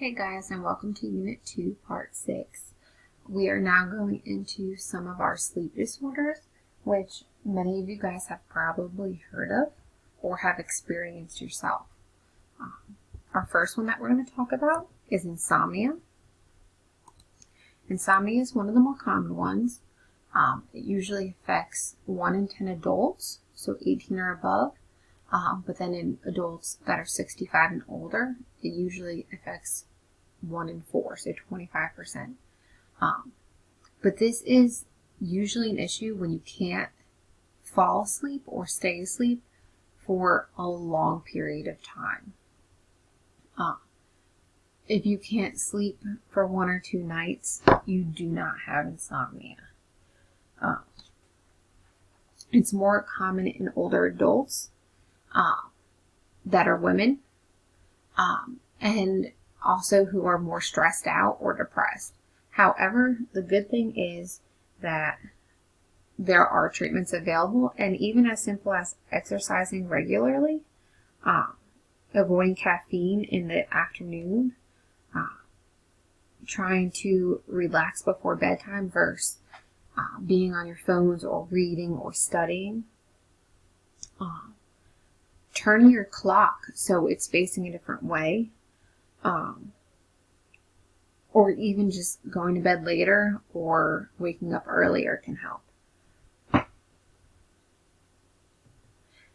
Hey guys, and welcome to Unit 2, Part 6. We are now going into some of our sleep disorders, which many of you guys have probably heard of or have experienced yourself. Our first one that we're going to talk about is insomnia. Insomnia is one of the more common ones. It usually affects 1 in 10 adults, so 18 or above. But then in adults that are 65 and older, it usually affects 1 in 4, so 25%. But this is usually an issue when you can't fall asleep or stay asleep for a long period of time. If you can't sleep for 1 or 2 nights, you do not have insomnia. It's more common in older adults that are women, and also who are more stressed out or depressed. However, the good thing is that there are treatments available, and even as simple as exercising regularly, avoiding caffeine in the afternoon, trying to relax before bedtime versus being on your phones or reading or studying. Turning your clock so it's facing a different way, or even just going to bed later or waking up earlier can help.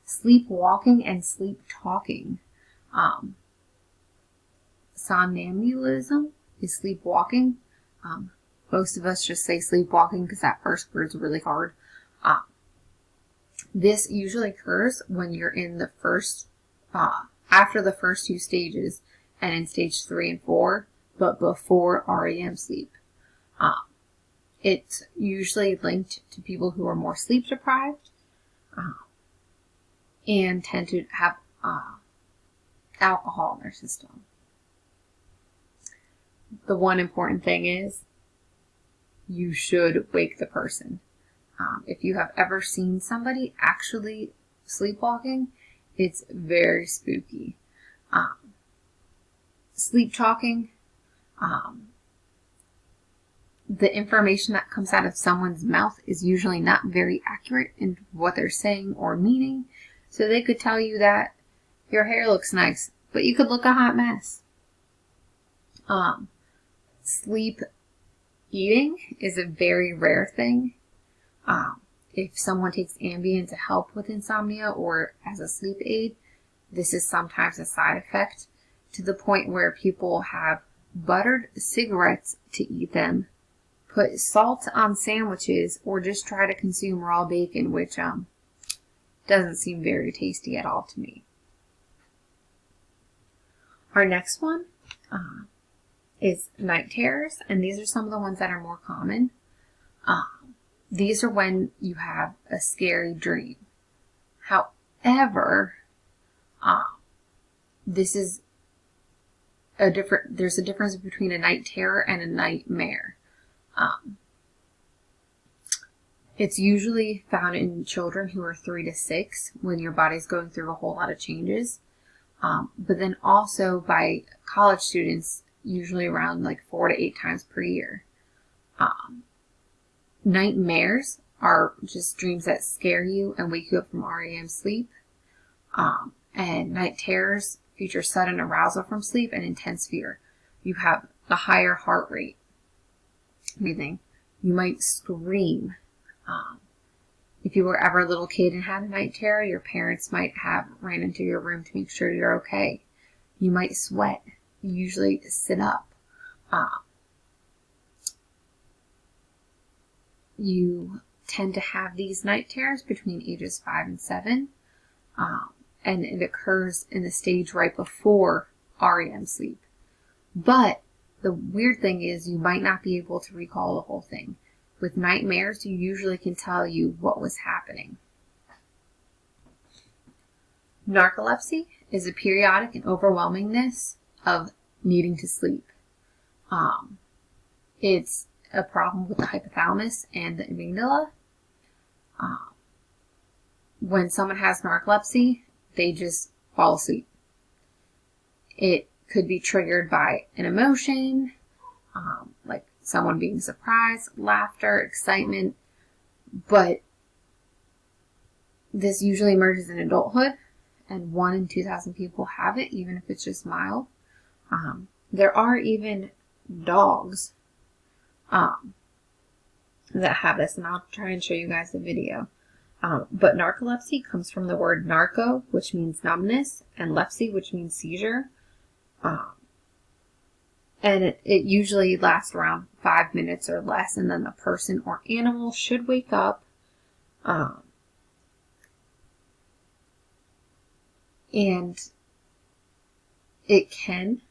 Sleepwalking and sleep talking. Somnambulism is sleepwalking. Most of us just say sleepwalking because that first word's really hard. This usually occurs when you're in the first, after the first 2 stages and in stage 3 and 4, but before REM sleep. It's usually linked to people who are more sleep deprived and tend to have alcohol in their system. The one important thing is you should wake the person. If you have ever seen somebody actually sleepwalking, it's very spooky. Sleep talking, the information that comes out of someone's mouth is usually not very accurate in what they're saying or meaning. So they could tell you that your hair looks nice, but you could look a hot mess. Sleep eating is a very rare thing. If someone takes Ambien to help with insomnia or as a sleep aid, this is sometimes a side effect, to the point where people have buttered cigarettes to eat them, put salt on sandwiches, or just try to consume raw bacon, which doesn't seem very tasty at all to me. Our next one is night terrors, and these are some of the ones that are more common. These are when you have a scary dream. However, there's a difference between a night terror and a nightmare. It's usually found in children who are 3 to 6 when your body's going through a whole lot of changes. But then also by college students, usually around like 4 to 8 times per year. Nightmares are just dreams that scare you and wake you up from REM sleep. And night terrors feature sudden arousal from sleep and intense fear. You have a higher heart rate. Breathing. You might scream. If you were ever a little kid and had a night terror, your parents might have ran into your room to make sure you're okay. You might sweat. You usually sit up. You tend to have these night terrors between ages 5 and 7, and it occurs in the stage right before REM sleep. But the weird thing is you might not be able to recall the whole thing. With nightmares, you usually can tell you what was happening. Narcolepsy is a periodic and overwhelmingness of needing to sleep. It's a problem with the hypothalamus and the amygdala. When someone has narcolepsy, they just fall asleep. It could be triggered by an emotion, like someone being surprised, laughter, excitement, but this usually emerges in adulthood, and 1 in 2,000 people have it, even if it's just mild. There are even dogs that have this, and I'll try and show you guys the video. But narcolepsy comes from the word narco, which means numbness, and lepsy, which means seizure. And it usually lasts around 5 minutes or less, and then the person or animal should wake up. And it can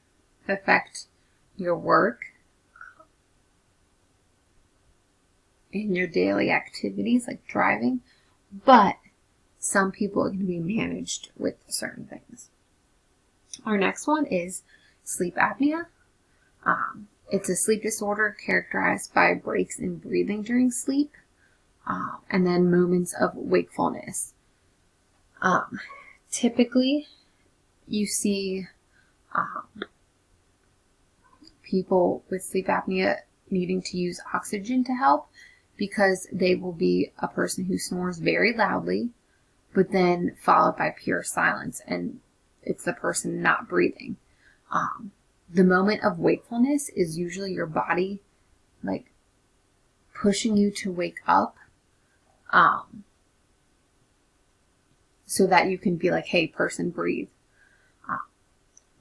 affect your work and your daily activities, like driving, but some people it can be managed with certain things. Our next one is sleep apnea. It's a sleep disorder characterized by breaks in breathing during sleep, and then moments of wakefulness. Typically, you see people with sleep apnea needing to use oxygen to help, because they will be a person who snores very loudly, but then followed by pure silence, and it's the person not breathing. The moment of wakefulness is usually your body like pushing you to wake up, so that you can be like, hey, person, breathe.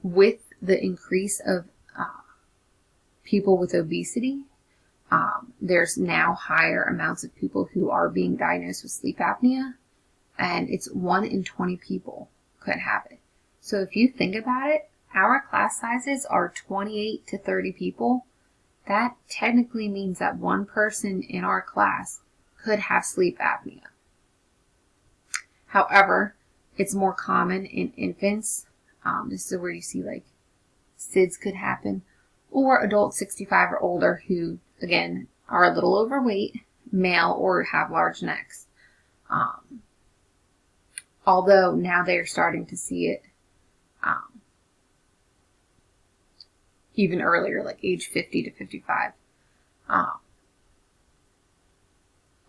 With the increase of people with obesity, there's now higher amounts of people who are being diagnosed with sleep apnea, and it's 1 in 20 people could have it. So if you think about it, our class sizes are 28 to 30 people. That technically means that one person in our class could have sleep apnea. However, it's more common in infants. This is where you see like SIDS could happen, or adults 65 or older who, again, are a little overweight, male, or have large necks. Although now they are starting to see it even earlier, like age 50 to 55.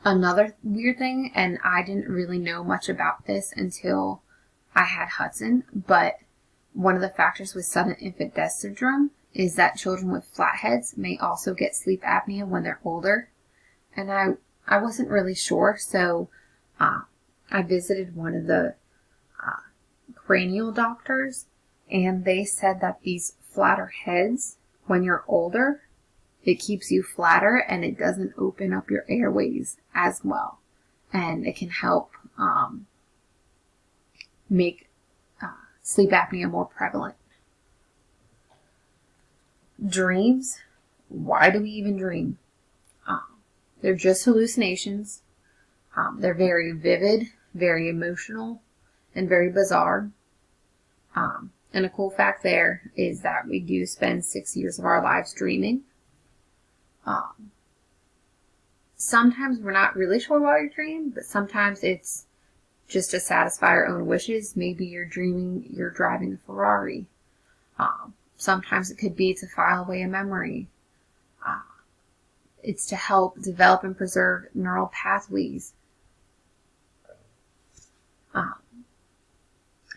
Another weird thing, and I didn't really know much about this until I had Hudson, but one of the factors with sudden infant death syndrome is that children with flat heads may also get sleep apnea when they're older. And I wasn't really sure, so I visited one of the cranial doctors, and they said that these flatter heads, when you're older, it keeps you flatter and it doesn't open up your airways as well. And it can help make sleep apnea more prevalent. Dreams. Why do we even dream? They're just hallucinations. They're very vivid, very emotional, and very bizarre. And a cool fact there is that we do spend 6 years of our lives dreaming. Sometimes we're not really sure about your dream, but sometimes it's just to satisfy our own wishes. Maybe you're dreaming you're driving a Ferrari. Sometimes it could be to file away a memory. It's to help develop and preserve neural pathways.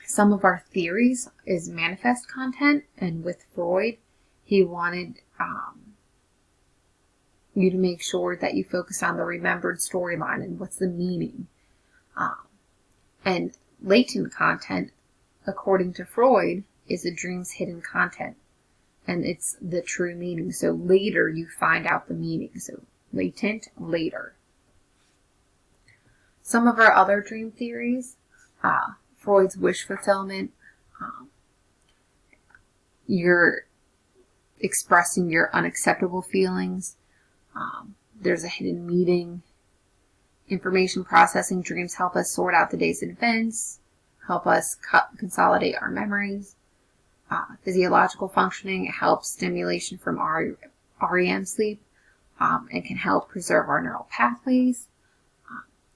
Some of our theories is manifest content, and with Freud, he wanted you to make sure that you focus on the remembered storyline and what's the meaning. And latent content, according to Freud, is a dream's hidden content, and it's the true meaning. So later you find out the meaning. So latent, later. Some of our other dream theories, Freud's wish fulfillment, you're expressing your unacceptable feelings, there's a hidden meaning, information processing. Dreams help us sort out the day's events, help us consolidate our memories. Physiological functioning, it helps stimulation from REM sleep, and can help preserve our neural pathways.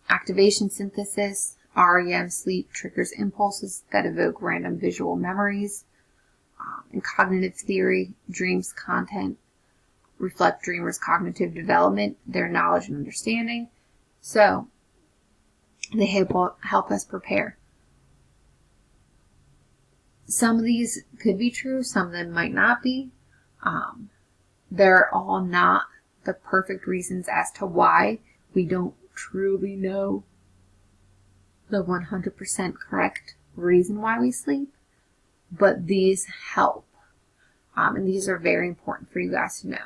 Activation synthesis, REM sleep triggers impulses that evoke random visual memories. In cognitive theory, dreams content reflect dreamers' cognitive development, their knowledge and understanding. So they help us prepare. Some of these could be true, some of them might not be. They're all not the perfect reasons as to why we don't truly know the 100% correct reason why we sleep, but these help. And these are very important for you guys to know.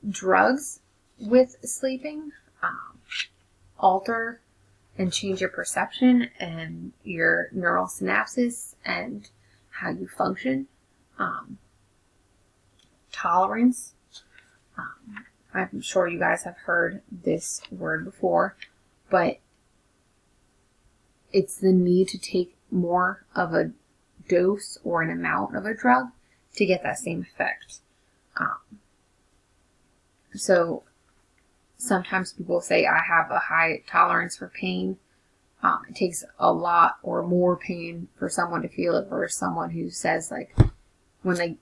Drugs with sleeping alter and change your perception and your neural synapses and how you function. Tolerance. I'm sure you guys have heard this word before, but it's the need to take more of a dose or an amount of a drug to get that same effect. So sometimes people say, I have a high tolerance for pain. It takes a lot or more pain for someone to feel it versus someone who says, like, when they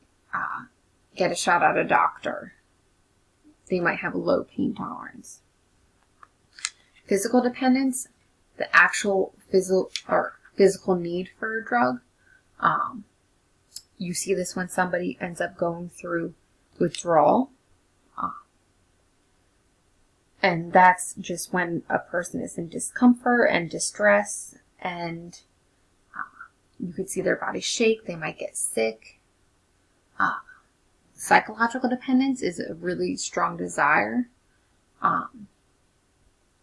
get a shot at a doctor, they might have a low pain tolerance. Physical dependence, the actual physical need for a drug. You see this when somebody ends up going through withdrawal. And that's just when a person is in discomfort and distress, and you could see their body shake. They might get sick. Psychological dependence is a really strong desire.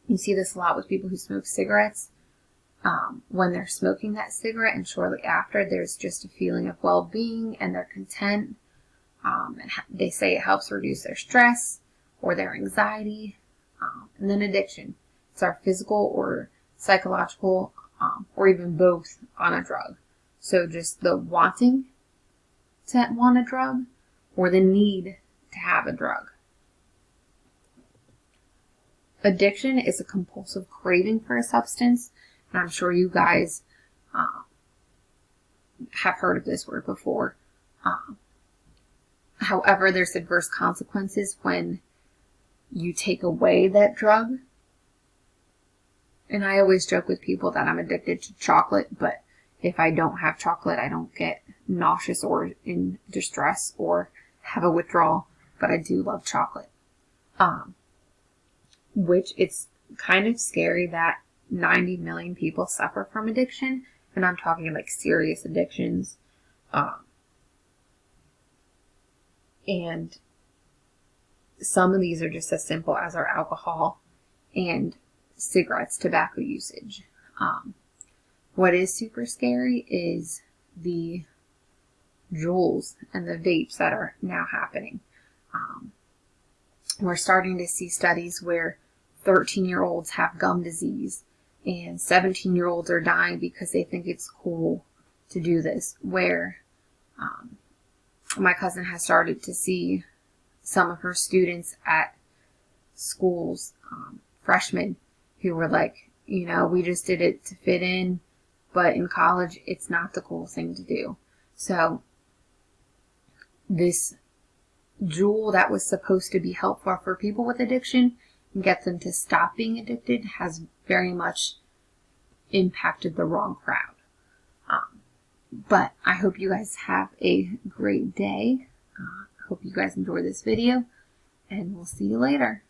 You see this a lot with people who smoke cigarettes. When they're smoking that cigarette and shortly after, there's just a feeling of well-being and they're content. And they say it helps reduce their stress or their anxiety. And then addiction. It's our physical or psychological or even both on a drug. So just the wanting to want a drug or the need to have a drug. Addiction is a compulsive craving for a substance. And I'm sure you guys have heard of this word before. However, there's adverse consequences when you take away that drug. And I always joke with people that I'm addicted to chocolate, but if I don't have chocolate, I don't get nauseous or in distress or have a withdrawal, but I do love chocolate. Which it's kind of scary that 90 million people suffer from addiction, and I'm talking like serious addictions. And some of these are just as simple as our alcohol and cigarettes, tobacco usage. What is super scary is the Juuls and the vapes that are now happening. We're starting to see studies where 13-year-olds have gum disease and 17-year-olds are dying because they think it's cool to do this, where my cousin has started to see some of her students at schools, freshmen, who were like, we just did it to fit in, but in college, it's not the cool thing to do. So this Juul that was supposed to be helpful for people with addiction and get them to stop being addicted has very much impacted the wrong crowd. But I hope you guys have a great day. Hope you guys enjoy this video, and we'll see you later.